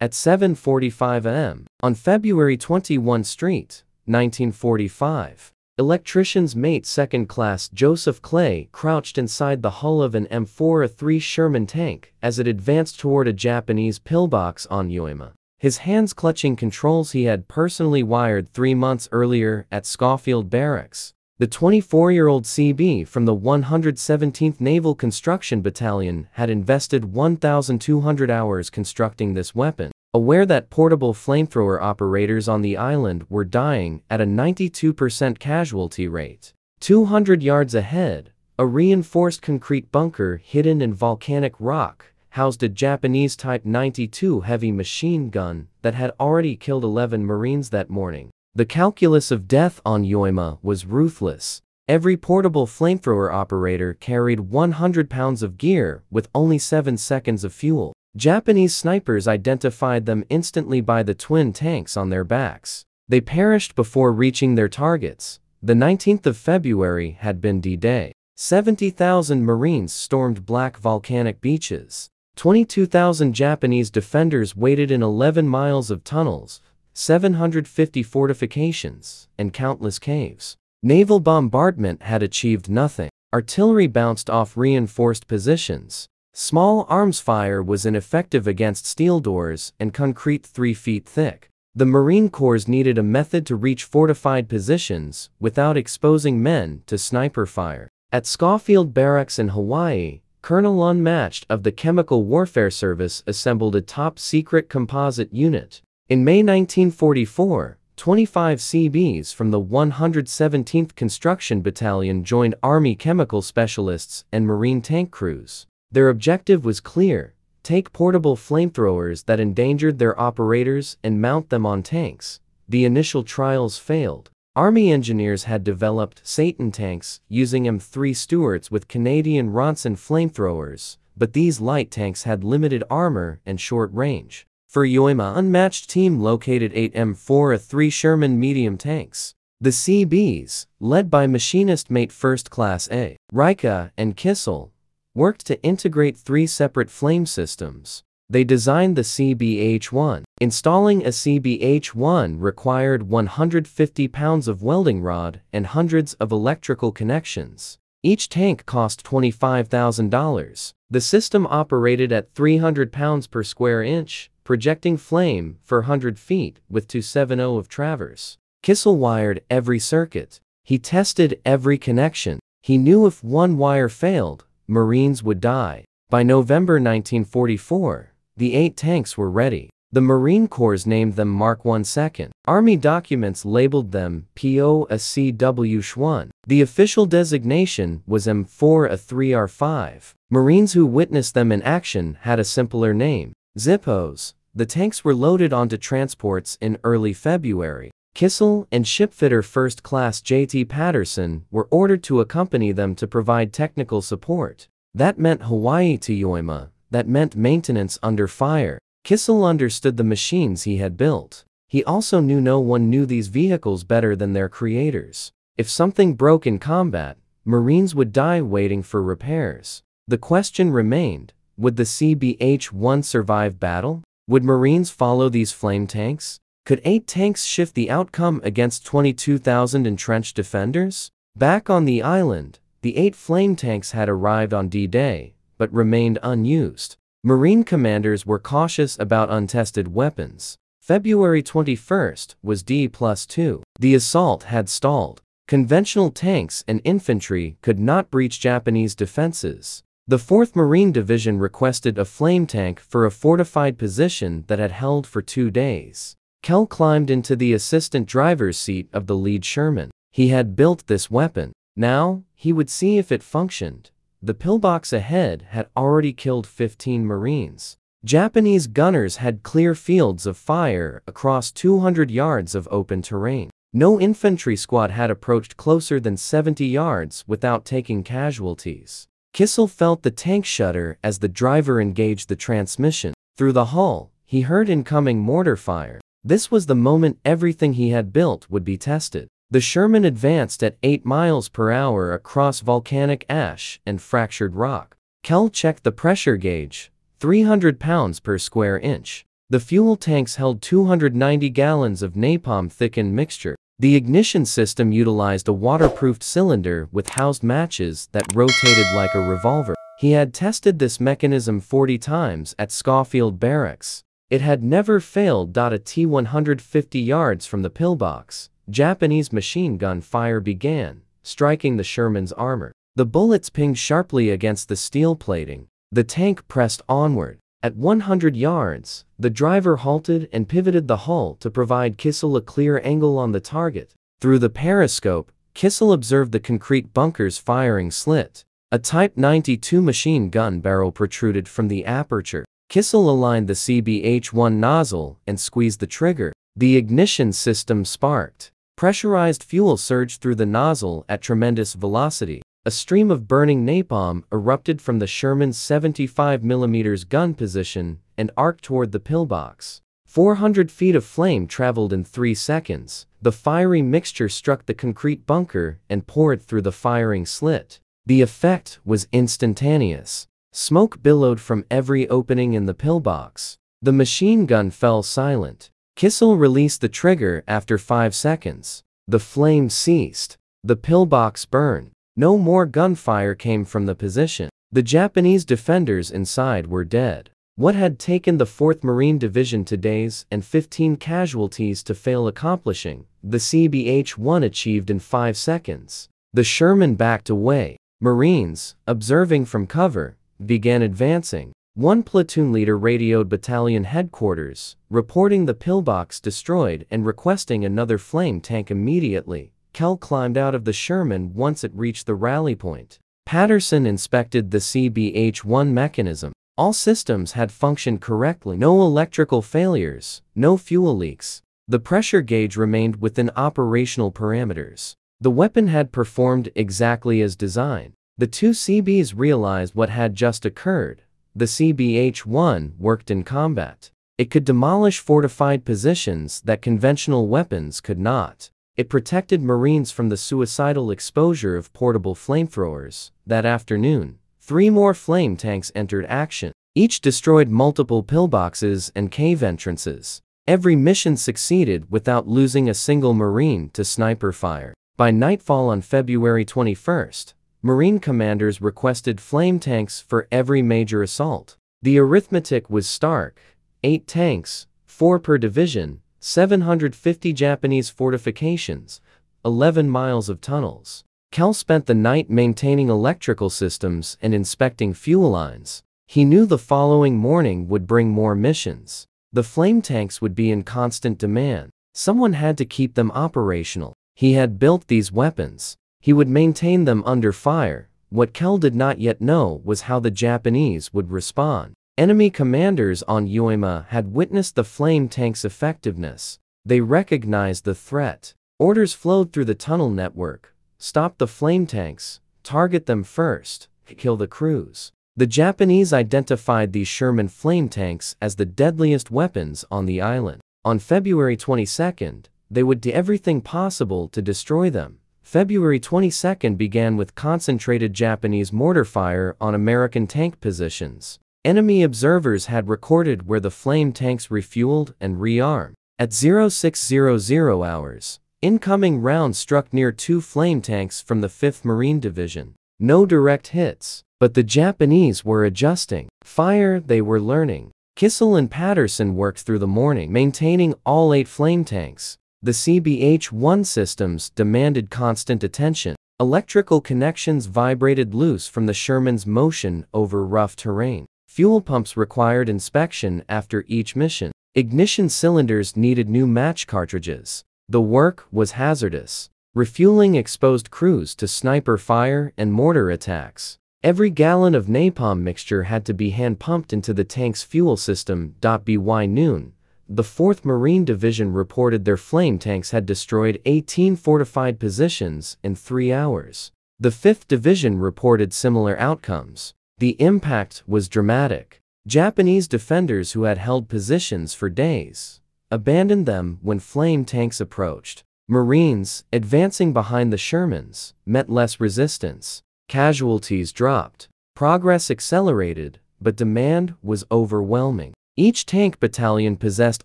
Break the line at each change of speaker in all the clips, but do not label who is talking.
At 7:45 am, on February 21 Street, 1945, Electrician's mate second class Joseph Clay crouched inside the hull of an M4A3 Sherman tank as it advanced toward a Japanese pillbox on Yoima, his hands clutching controls he had personally wired 3 months earlier at Schofield Barracks. The 24-year-old CB from the 117th Naval Construction Battalion had invested 1,200 hours constructing this weapon, aware that portable flamethrower operators on the island were dying at a 92% casualty rate. 200 yards ahead, a reinforced concrete bunker hidden in volcanic rock housed a Japanese Type 92 heavy machine gun that had already killed 11 Marines that morning. The calculus of death on Yoima was ruthless. Every portable flamethrower operator carried 100 pounds of gear with only 7 seconds of fuel. Japanese snipers identified them instantly by the twin tanks on their backs. They perished before reaching their targets. The 19th of February had been D-Day. 70,000 Marines stormed black volcanic beaches. 22,000 Japanese defenders waited in 11 miles of tunnels, 750 fortifications, and countless caves. Naval bombardment had achieved nothing. Artillery bounced off reinforced positions. Small arms fire was ineffective against steel doors and concrete 3 feet thick. The Marine Corps needed a method to reach fortified positions without exposing men to sniper fire. At Schofield Barracks in Hawaii, Colonel Unmatched of the Chemical Warfare Service assembled a top-secret composite unit. In May 1944, 25 CBs from the 117th Construction Battalion joined Army chemical specialists and Marine tank crews. Their objective was clear: take portable flamethrowers that endangered their operators and mount them on tanks. The initial trials failed. Army engineers had developed Satan tanks using M3 Stuarts with Canadian Ronson flamethrowers, but these light tanks had limited armor and short range. For Yoima, Unmatched team located 8 M4A3 Sherman medium tanks. The CBs, led by machinist mate First Class A. Rika and Kissel, worked to integrate 3 separate flame systems. They designed the CBH-1. Installing a CBH-1 required 150 pounds of welding rod and hundreds of electrical connections. Each tank cost $25,000. The system operated at 300 pounds per square inch, projecting flame for 100 feet with 270 of traverse. Kissel wired every circuit. He tested every connection. He knew if one wire failed, Marines would die. By November 1944, the 8 tanks were ready. The Marine Corps named them Mark I II. Army documents labeled them POSCW-1. The official designation was M4A3R5. Marines who witnessed them in action had a simpler name: Zippos. The tanks were loaded onto transports in early February. Kissel and shipfitter First Class J.T. Patterson were ordered to accompany them to provide technical support. That meant Hawaii to Yoima. That meant maintenance under fire. Kissel understood the machines he had built. He also knew no one knew these vehicles better than their creators. If something broke in combat, Marines would die waiting for repairs. The question remained: would the CBH-1 survive battle? Would Marines follow these flame tanks? Could 8 tanks shift the outcome against 22,000 entrenched defenders? Back on the island, the 8 flame tanks had arrived on D-Day, but remained unused. Marine commanders were cautious about untested weapons. February 21st was D+2. The assault had stalled. Conventional tanks and infantry could not breach Japanese defenses. The 4th Marine Division requested a flame tank for a fortified position that had held for 2 days. Kell climbed into the assistant driver's seat of the lead Sherman. He had built this weapon. Now, he would see if it functioned. The pillbox ahead had already killed 15 Marines. Japanese gunners had clear fields of fire across 200 yards of open terrain. No infantry squad had approached closer than 70 yards without taking casualties. Kissel felt the tank shudder as the driver engaged the transmission. Through the hull, he heard incoming mortar fire. This was the moment everything he had built would be tested. The Sherman advanced at 8 miles per hour across volcanic ash and fractured rock. Kell checked the pressure gauge: 300 pounds per square inch. The fuel tanks held 290 gallons of napalm-thickened mixture. The ignition system utilized a waterproofed cylinder with housed matches that rotated like a revolver. He had tested this mechanism 40 times at Schofield Barracks. It had never failed. At 150 yards from the pillbox, Japanese machine gun fire began, striking the Sherman's armor. The bullets pinged sharply against the steel plating. The tank pressed onward. At 100 yards, the driver halted and pivoted the hull to provide Kissel a clear angle on the target. Through the periscope, Kissel observed the concrete bunker's firing slit. A Type 92 machine gun barrel protruded from the aperture. Kissel aligned the CBH-1 nozzle and squeezed the trigger. The ignition system sparked. Pressurized fuel surged through the nozzle at tremendous velocity. A stream of burning napalm erupted from the Sherman's 75mm gun position and arced toward the pillbox. 400 feet of flame traveled in 3 seconds. The fiery mixture struck the concrete bunker and poured through the firing slit. The effect was instantaneous. Smoke billowed from every opening in the pillbox. The machine gun fell silent. Kissel released the trigger after 5 seconds. The flame ceased. The pillbox burned. No more gunfire came from the position. The Japanese defenders inside were dead. What had taken the 4th Marine Division 2 days and 15 casualties to fail accomplishing, the CBH-1 achieved in 5 seconds. The Sherman backed away. Marines, observing from cover, began advancing. One platoon leader radioed battalion headquarters, reporting the pillbox destroyed and requesting another flame tank immediately. Kell climbed out of the Sherman once it reached the rally point. Patterson inspected the CBH-1 mechanism. All systems had functioned correctly. No electrical failures, no fuel leaks. The pressure gauge remained within operational parameters. The weapon had performed exactly as designed. The two CBs realized what had just occurred. The CBH-1 worked in combat. It could demolish fortified positions that conventional weapons could not. It protected Marines from the suicidal exposure of portable flamethrowers. That afternoon, 3 more flame tanks entered action. Each destroyed multiple pillboxes and cave entrances. Every mission succeeded without losing a single Marine to sniper fire. By nightfall on February 21st, Marine commanders requested flame tanks for every major assault. The arithmetic was stark: 8 tanks, 4 per division, 750 Japanese fortifications, 11 miles of tunnels. Kell spent the night maintaining electrical systems and inspecting fuel lines. He knew the following morning would bring more missions. The flame tanks would be in constant demand. Someone had to keep them operational. He had built these weapons. He would maintain them under fire. What Kell did not yet know was how the Japanese would respond. Enemy commanders on Yoima had witnessed the flame tank's effectiveness. They recognized the threat. Orders flowed through the tunnel network. Stop the flame tanks. Target them first. Kill the crews. The Japanese identified these Sherman flame tanks as the deadliest weapons on the island. On February 22nd, they would do everything possible to destroy them. February 22nd began with concentrated Japanese mortar fire on American tank positions. Enemy observers had recorded where the flame tanks refueled and rearmed. At 0600 hours, incoming rounds struck near 2 flame tanks from the 5th Marine Division. No direct hits, but the Japanese were adjusting fire. They were learning. Kissel and Patterson worked through the morning, maintaining all 8 flame tanks. The CBH-1 systems demanded constant attention. Electrical connections vibrated loose from the Sherman's motion over rough terrain. Fuel pumps required inspection after each mission. Ignition cylinders needed new match cartridges. The work was hazardous. Refueling exposed crews to sniper fire and mortar attacks. Every gallon of napalm mixture had to be hand-pumped into the tank's fuel system. By noon, the 4th Marine Division reported their flame tanks had destroyed 18 fortified positions in 3 hours. The 5th Division reported similar outcomes. The impact was dramatic. Japanese defenders who had held positions for days abandoned them when flame tanks approached. Marines, advancing behind the Shermans, met less resistance. Casualties dropped. Progress accelerated, but demand was overwhelming. Each tank battalion possessed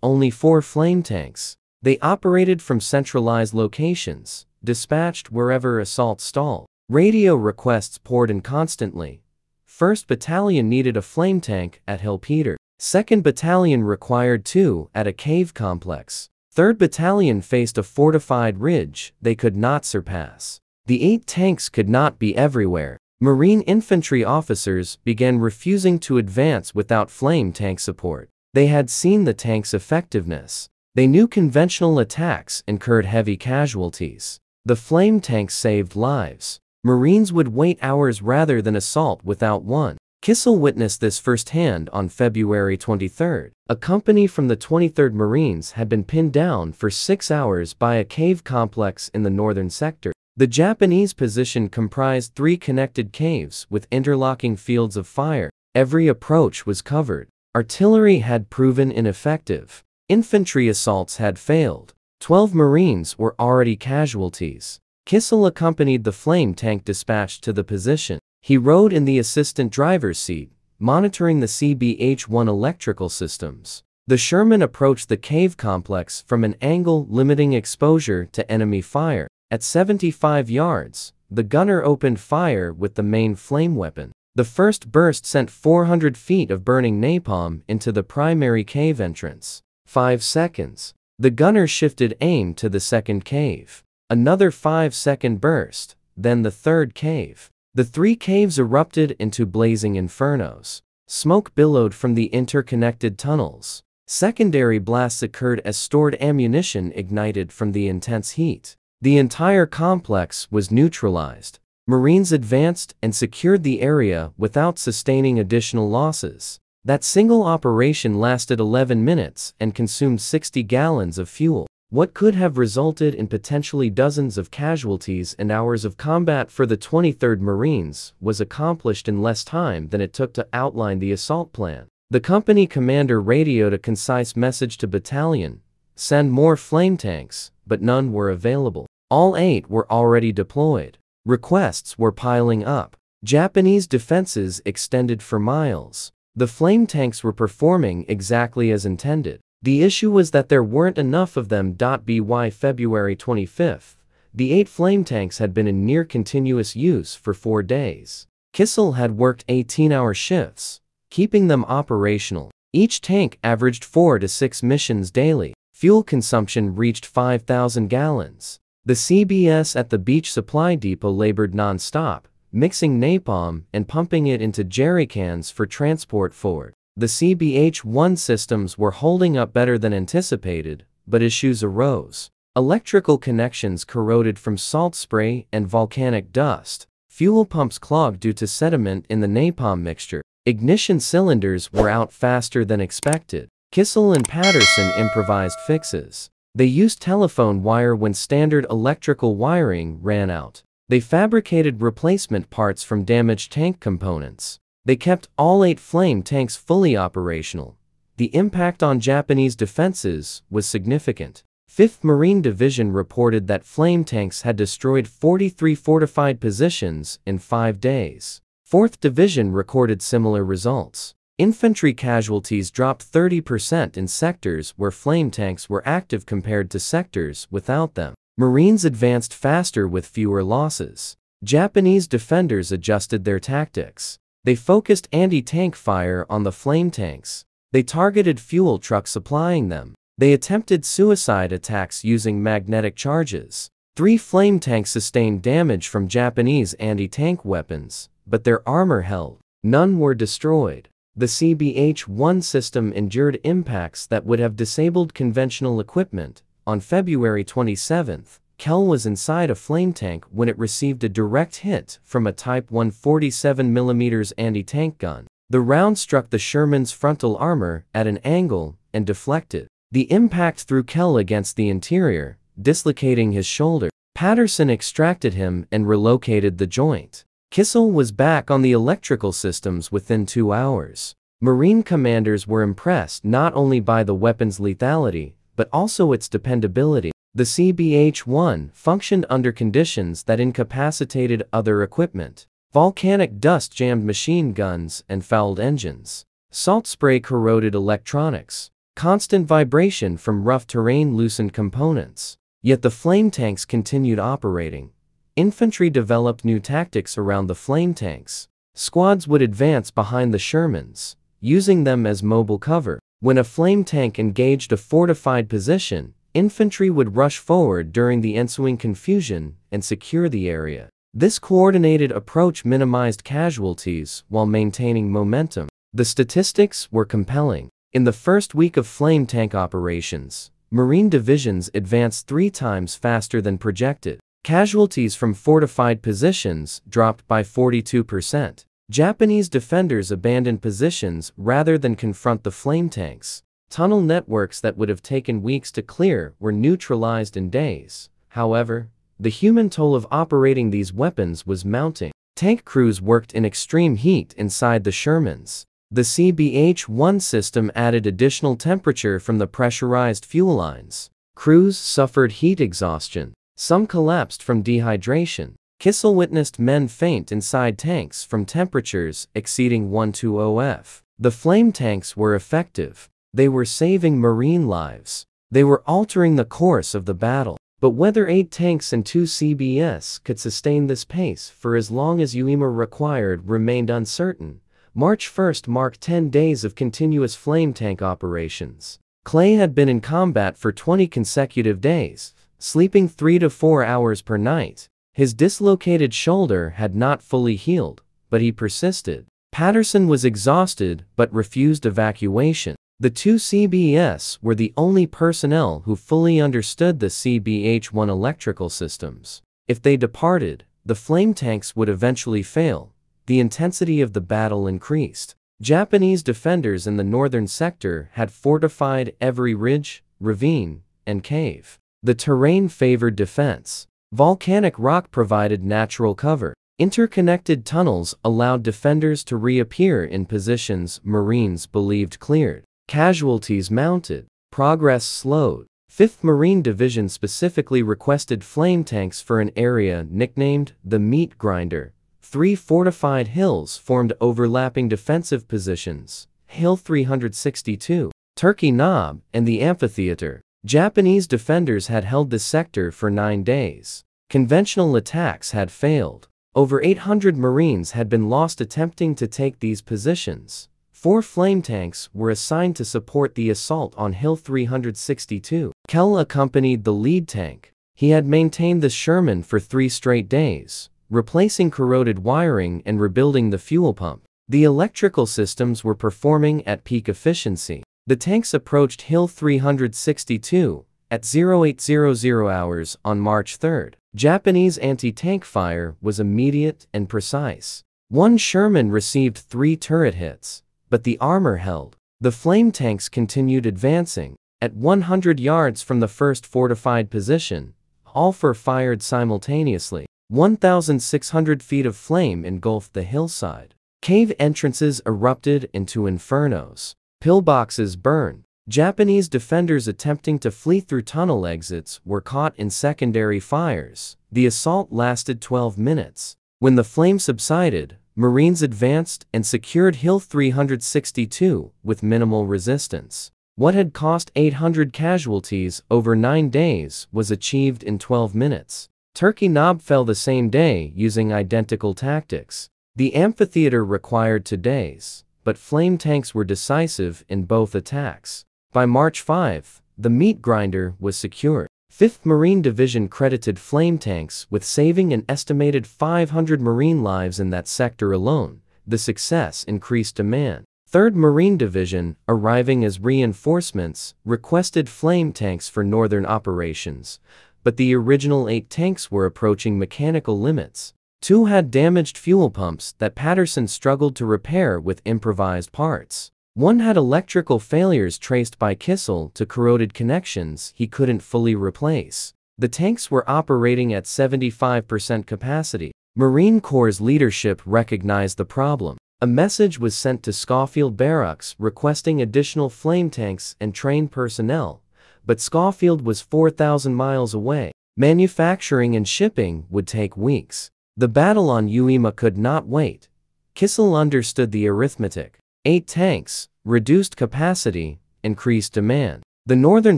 only 4 flame tanks. They operated from centralized locations, dispatched wherever assaults stalled. Radio requests poured in constantly. 1st Battalion needed a flame tank at Hill Peter. 2nd Battalion required 2 at a cave complex. 3rd Battalion faced a fortified ridge they could not surpass. The 8 tanks could not be everywhere. Marine infantry officers began refusing to advance without flame tank support. They had seen the tank's effectiveness. They knew conventional attacks incurred heavy casualties. The flame tanks saved lives. Marines would wait hours rather than assault without one. Kissel witnessed this firsthand on February 23. A company from the 23rd Marines had been pinned down for 6 hours by a cave complex in the northern sector. The Japanese position comprised 3 connected caves with interlocking fields of fire. Every approach was covered. Artillery had proven ineffective. Infantry assaults had failed. 12 Marines were already casualties. Kissel accompanied the flame tank dispatched to the position. He rode in the assistant driver's seat, monitoring the CBH-1 electrical systems. The Sherman approached the cave complex from an angle limiting exposure to enemy fire. At 75 yards, the gunner opened fire with the main flame weapon. The first burst sent 400 feet of burning napalm into the primary cave entrance. 5 seconds. The gunner shifted aim to the second cave. Another 5-second burst, then the third cave. The 3 caves erupted into blazing infernos. Smoke billowed from the interconnected tunnels. Secondary blasts occurred as stored ammunition ignited from the intense heat. The entire complex was neutralized. Marines advanced and secured the area without sustaining additional losses. That single operation lasted 11 minutes and consumed 60 gallons of fuel. What could have resulted in potentially dozens of casualties and hours of combat for the 23rd Marines was accomplished in less time than it took to outline the assault plan. The company commander radioed a concise message to battalion: "Send more flame tanks," but none were available. All 8 were already deployed. Requests were piling up. Japanese defenses extended for miles. The flame tanks were performing exactly as intended. The issue was that there weren't enough of them. By February 25, the 8 flame tanks had been in near continuous use for 4 days. Kissel had worked 18-hour shifts, keeping them operational. Each tank averaged 4 to 6 missions daily. Fuel consumption reached 5,000 gallons. The CBS at the beach supply depot labored non-stop, mixing napalm and pumping it into jerrycans for transport forward. The CBH-1 systems were holding up better than anticipated, but issues arose. Electrical connections corroded from salt spray and volcanic dust. Fuel pumps clogged due to sediment in the napalm mixture. Ignition cylinders were out faster than expected. Kissel and Patterson improvised fixes. They used telephone wire when standard electrical wiring ran out. They fabricated replacement parts from damaged tank components. They kept all 8 flame tanks fully operational. The impact on Japanese defenses was significant. 5th Marine Division reported that flame tanks had destroyed 43 fortified positions in 5 days. 4th Division recorded similar results. Infantry casualties dropped 30% in sectors where flame tanks were active compared to sectors without them. Marines advanced faster with fewer losses. Japanese defenders adjusted their tactics. They focused anti-tank fire on the flame tanks. They targeted fuel trucks supplying them. They attempted suicide attacks using magnetic charges. 3 flame tanks sustained damage from Japanese anti-tank weapons, but their armor held. None were destroyed. The CBH-1 system endured impacts that would have disabled conventional equipment. On February 27, Kell was inside a flame tank when it received a direct hit from a Type 147mm anti-tank gun. The round struck the Sherman's frontal armor at an angle and deflected. The impact threw Kell against the interior, dislocating his shoulder. Patterson extracted him and relocated the joint. Kissel was back on the electrical systems within 2 hours. Marine commanders were impressed not only by the weapon's lethality, but also its dependability. The CBH-1 functioned under conditions that incapacitated other equipment. Volcanic dust jammed machine guns and fouled engines. Salt spray corroded electronics. Constant vibration from rough terrain loosened components. Yet the flame tanks continued operating. Infantry developed new tactics around the flame tanks. Squads would advance behind the Shermans, using them as mobile cover. When a flame tank engaged a fortified position, infantry would rush forward during the ensuing confusion and secure the area. This coordinated approach minimized casualties while maintaining momentum. The statistics were compelling. In the first week of flame tank operations, Marine divisions advanced 3 times faster than projected. Casualties from fortified positions dropped by 42%. Japanese defenders abandoned positions rather than confront the flame tanks. Tunnel networks that would have taken weeks to clear were neutralized in days. However, the human toll of operating these weapons was mounting. Tank crews worked in extreme heat inside the Shermans. The CBH-1 system added additional temperature from the pressurized fuel lines. Crews suffered heat exhaustion. Some collapsed from dehydration. Kissel witnessed men faint inside tanks from temperatures exceeding 120°F. The flame tanks were effective. They were saving Marine lives. They were altering the course of the battle. But whether 8 tanks and 2 CBS could sustain this pace for as long as WWII required remained uncertain. March 1st marked 10 days of continuous flame tank operations. Clay had been in combat for 20 consecutive days, sleeping 3 to 4 hours per night. His dislocated shoulder had not fully healed, but he persisted. Patterson was exhausted but refused evacuation. The 2 CBS were the only personnel who fully understood the CBH-1 electrical systems. If they departed, the flame tanks would eventually fail. The intensity of the battle increased. Japanese defenders in the northern sector had fortified every ridge, ravine, and cave. The terrain favored defense. Volcanic rock provided natural cover. Interconnected tunnels allowed defenders to reappear in positions Marines believed cleared. Casualties mounted. Progress slowed. 5th Marine Division specifically requested flame tanks for an area nicknamed the Meat Grinder. 3 fortified hills formed overlapping defensive positions: Hill 362, Turkey Knob, and the amphitheater. Japanese defenders had held this sector for 9 days. Conventional attacks had failed. Over 800 Marines had been lost attempting to take these positions. 4 flame tanks were assigned to support the assault on Hill 362. Kell accompanied the lead tank. He had maintained the Sherman for 3 straight days, replacing corroded wiring and rebuilding the fuel pump. The electrical systems were performing at peak efficiency. The tanks approached Hill 362 at 0800 hours on March 3. Japanese anti-tank fire was immediate and precise. 1 Sherman received 3 turret hits, but the armor held. The flame tanks continued advancing. At 100 yards from the first fortified position, all 4 fired simultaneously. 1,600 feet of flame engulfed the hillside. Cave entrances erupted into infernos. Pillboxes burned. Japanese defenders attempting to flee through tunnel exits were caught in secondary fires. The assault lasted 12 minutes. When the flame subsided, Marines advanced and secured Hill 362 with minimal resistance. What had cost 800 casualties over 9 days was achieved in 12 minutes. Turkey Knob fell the same day using identical tactics. The amphitheater required 2 days, but flame tanks were decisive in both attacks. By March 5, the Meat Grinder was secured. 5th Marine Division credited flame tanks with saving an estimated 500 Marine lives in that sector alone. The success increased demand. 3rd Marine Division, arriving as reinforcements, requested flame tanks for northern operations, but the original 8 tanks were approaching mechanical limits. 2 had damaged fuel pumps that Patterson struggled to repair with improvised parts. 1 had electrical failures traced by Kissel to corroded connections he couldn't fully replace. The tanks were operating at 75% capacity. Marine Corps' leadership recognized the problem. A message was sent to Schofield Barracks requesting additional flame tanks and trained personnel, but Schofield was 4,000 miles away. Manufacturing and shipping would take weeks. The battle on WWII could not wait. Kissel understood the arithmetic. 8 tanks, reduced capacity, increased demand. The northern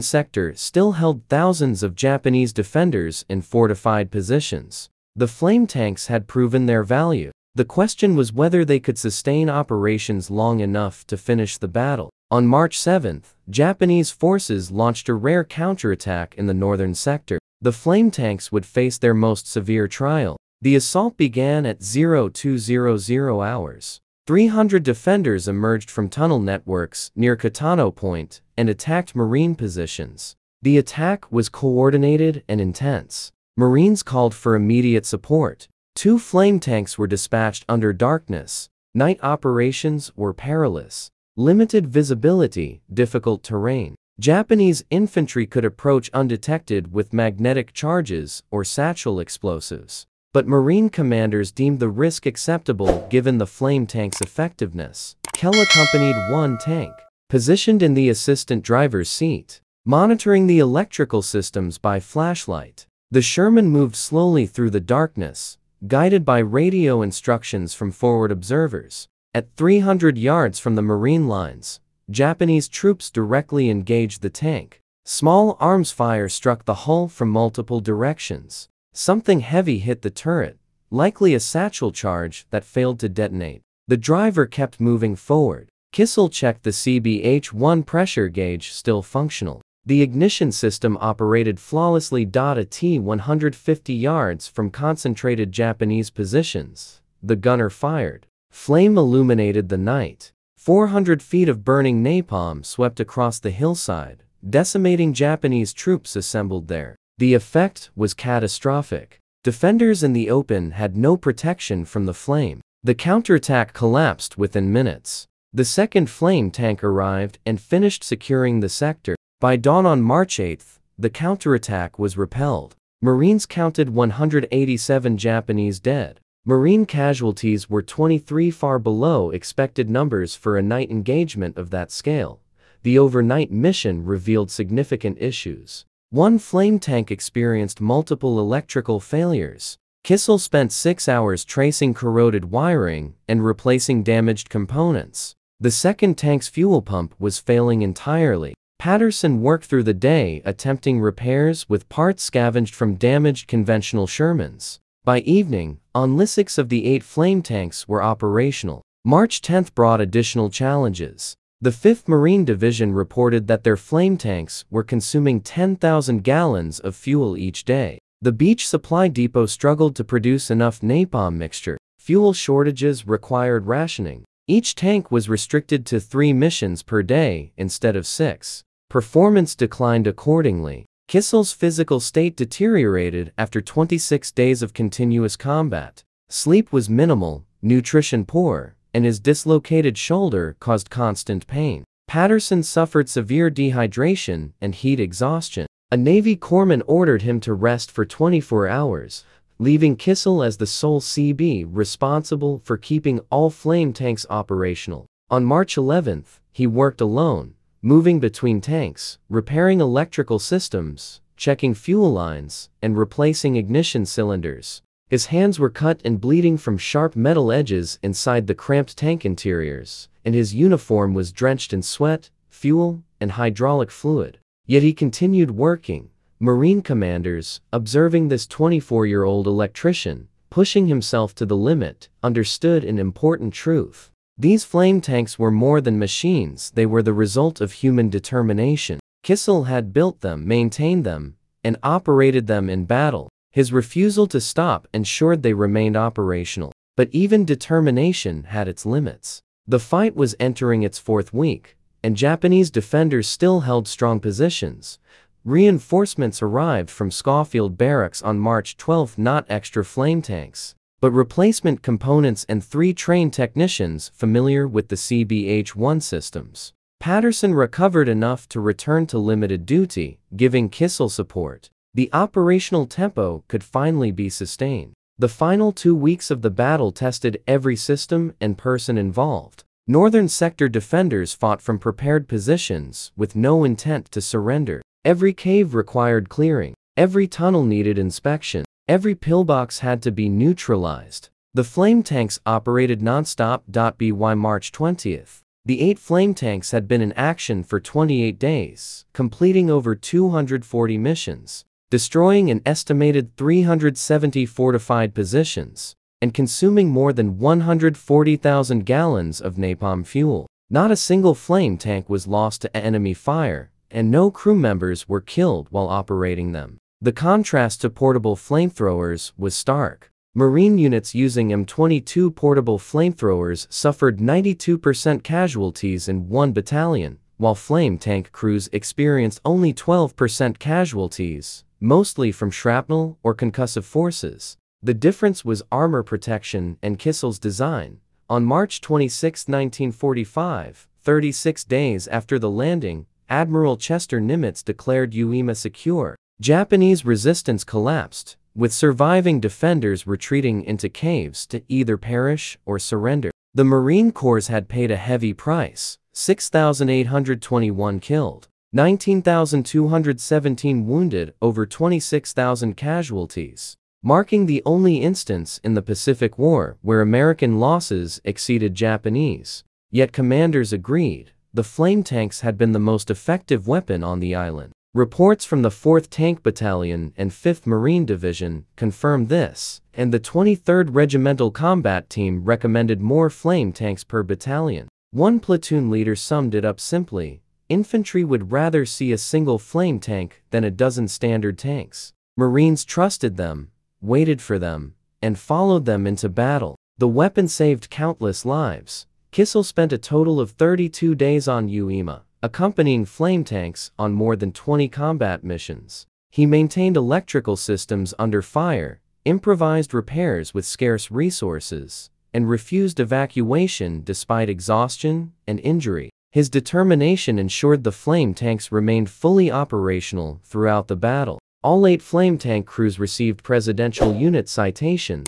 sector still held thousands of Japanese defenders in fortified positions. The flame tanks had proven their value. The question was whether they could sustain operations long enough to finish the battle. On March 7, Japanese forces launched a rare counterattack in the northern sector. The flame tanks would face their most severe trial. The assault began at 0200 hours. 300 defenders emerged from tunnel networks near Katano Point and attacked Marine positions. The attack was coordinated and intense. Marines called for immediate support. 2 flame tanks were dispatched under darkness. Night operations were perilous. Limited visibility, difficult terrain. Japanese infantry could approach undetected with magnetic charges or satchel explosives. But Marine commanders deemed the risk acceptable given the flame tank's effectiveness. Kell accompanied one tank, positioned in the assistant driver's seat, monitoring the electrical systems by flashlight. The Sherman moved slowly through the darkness, guided by radio instructions from forward observers. At 300 yards from the Marine lines, Japanese troops directly engaged the tank. Small arms fire struck the hull from multiple directions. Something heavy hit the turret, likely a satchel charge that failed to detonate. The driver kept moving forward. Kissel checked the CBH-1 pressure gauge still functional. The ignition system operated flawlessly. At 150 yards from concentrated Japanese positions, the gunner fired. Flame illuminated the night. 400 feet of burning napalm swept across the hillside, decimating Japanese troops assembled there. The effect was catastrophic. Defenders in the open had no protection from the flame. The counterattack collapsed within minutes. The second flame tank arrived and finished securing the sector. By dawn on March 8, the counterattack was repelled. Marines counted 187 Japanese dead. Marine casualties were 23, far below expected numbers for a night engagement of that scale. The overnight mission revealed significant issues. One flame tank experienced multiple electrical failures. Kissel spent 6 hours tracing corroded wiring and replacing damaged components. The second tank's fuel pump was failing entirely. Patterson worked through the day attempting repairs with parts scavenged from damaged conventional Shermans. By evening, only 6 of the 8 flame tanks were operational. March 10 brought additional challenges. The 5th Marine Division reported that their flame tanks were consuming 10,000 gallons of fuel each day. The beach supply depot struggled to produce enough napalm mixture. Fuel shortages required rationing. Each tank was restricted to 3 missions per day instead of 6. Performance declined accordingly. Kissel's physical state deteriorated after 26 days of continuous combat. Sleep was minimal, nutrition poor, and his dislocated shoulder caused constant pain. Patterson suffered severe dehydration and heat exhaustion. A Navy corpsman ordered him to rest for 24 hours, leaving Kissel as the sole CB responsible for keeping all flame tanks operational. On March 11, he worked alone, moving between tanks, repairing electrical systems, checking fuel lines, and replacing ignition cylinders. His hands were cut and bleeding from sharp metal edges inside the cramped tank interiors, and his uniform was drenched in sweat, fuel, and hydraulic fluid. Yet he continued working. Marine commanders, observing this 24-year-old electrician, pushing himself to the limit, understood an important truth. These flame tanks were more than machines, they were the result of human determination. Kissel had built them, maintained them, and operated them in battle. His refusal to stop ensured they remained operational. But even determination had its limits. The fight was entering its 4th week, and Japanese defenders still held strong positions. Reinforcements arrived from Schofield Barracks on March 12, not extra flame tanks, but replacement components and 3 trained technicians familiar with the CBH-1 systems. Patterson recovered enough to return to limited duty, giving Kissel support. The operational tempo could finally be sustained. The final 2 weeks of the battle tested every system and person involved. Northern sector defenders fought from prepared positions with no intent to surrender. Every cave required clearing. Every tunnel needed inspection. Every pillbox had to be neutralized. The flame tanks operated non-stop. By March 20, The 8 flame tanks had been in action for 28 days, completing over 240 missions, destroying an estimated 370 fortified positions, and consuming more than 140,000 gallons of napalm fuel. Not a single flame tank was lost to enemy fire, and no crew members were killed while operating them. The contrast to portable flamethrowers was stark. Marine units using M22 portable flamethrowers suffered 92% casualties in one battalion, while flame tank crews experienced only 12% casualties, mostly from shrapnel or concussive forces. The difference was armor protection and Kissel's design. On March 26, 1945, 36 days after the landing, Admiral Chester Nimitz declared Uima secure. Japanese resistance collapsed, with surviving defenders retreating into caves to either perish or surrender. The Marine Corps had paid a heavy price: 6,821 killed, 19,217 wounded, over 26,000 casualties, marking the only instance in the Pacific War where American losses exceeded Japanese. Yet commanders agreed, the flame tanks had been the most effective weapon on the island. Reports from the 4th Tank Battalion and 5th Marine Division confirmed this, and the 23rd Regimental Combat Team recommended more flame tanks per battalion. One platoon leader summed it up simply: infantry would rather see a single flame tank than a dozen standard tanks. Marines trusted them, waited for them, and followed them into battle. The weapon saved countless lives. Kissel spent a total of 32 days on Uima, accompanying flame tanks on more than 20 combat missions. He maintained electrical systems under fire, improvised repairs with scarce resources, and refused evacuation despite exhaustion and injury. His determination ensured the flame tanks remained fully operational throughout the battle. All 8 flame tank crews received Presidential Unit citations.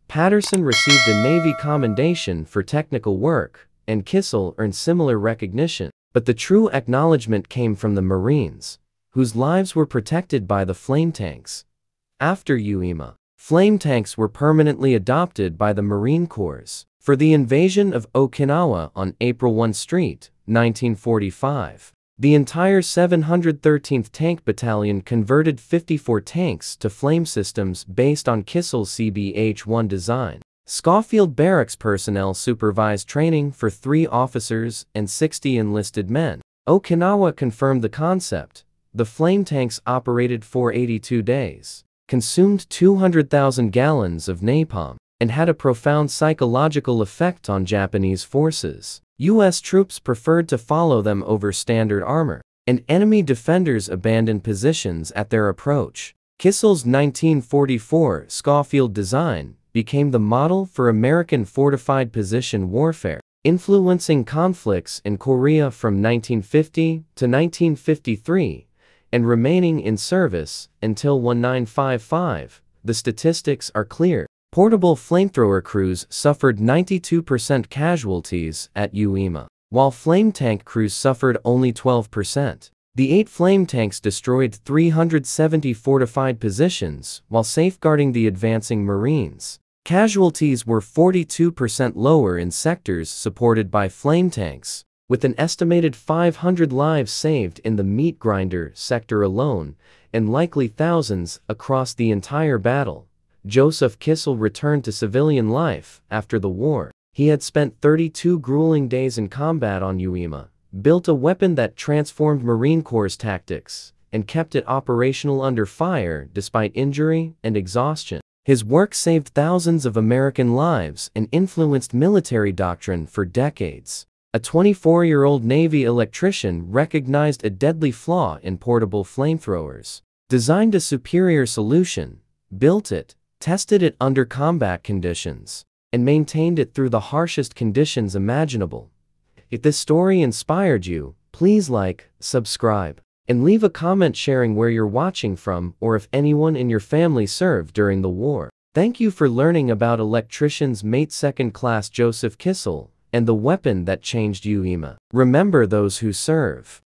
Patterson received a Navy commendation for technical work, and Kissel earned similar recognition. But the true acknowledgement came from the Marines, whose lives were protected by the flame tanks. After Uima, flame tanks were permanently adopted by the Marine Corps. For the invasion of Okinawa on April 1 Street, 1945, the entire 713th Tank Battalion converted 54 tanks to flame systems based on Kissel's CBH-1 design. Schofield Barracks personnel supervised training for 3 officers and 60 enlisted men. Okinawa confirmed the concept. The flame tanks operated for 82 days, consumed 200,000 gallons of napalm, and had a profound psychological effect on Japanese forces. U.S. troops preferred to follow them over standard armor, and enemy defenders abandoned positions at their approach. Kissel's 1944 Schofield design became the model for American fortified position warfare, influencing conflicts in Korea from 1950 to 1953, and remaining in service until 1955. The statistics are clear. Portable flamethrower crews suffered 92% casualties at Uima, while flame tank crews suffered only 12%. The 8 flame tanks destroyed 370 fortified positions while safeguarding the advancing Marines. Casualties were 42% lower in sectors supported by flame tanks, with an estimated 500 lives saved in the meat grinder sector alone, and likely thousands across the entire battle. Joseph Kissel returned to civilian life after the war. He had spent 32 grueling days in combat on Uima, built a weapon that transformed Marine Corps tactics, and kept it operational under fire despite injury and exhaustion. His work saved thousands of American lives and influenced military doctrine for decades. A 24-year-old Navy electrician recognized a deadly flaw in portable flamethrowers, designed a superior solution, built it, tested it under combat conditions, and maintained it through the harshest conditions imaginable. If this story inspired you, please like, subscribe, and leave a comment sharing where you're watching from or if anyone in your family served during the war. Thank you for learning about Electrician's mate 2nd Class Joseph Kissel and the weapon that changed Uima. Remember those who serve.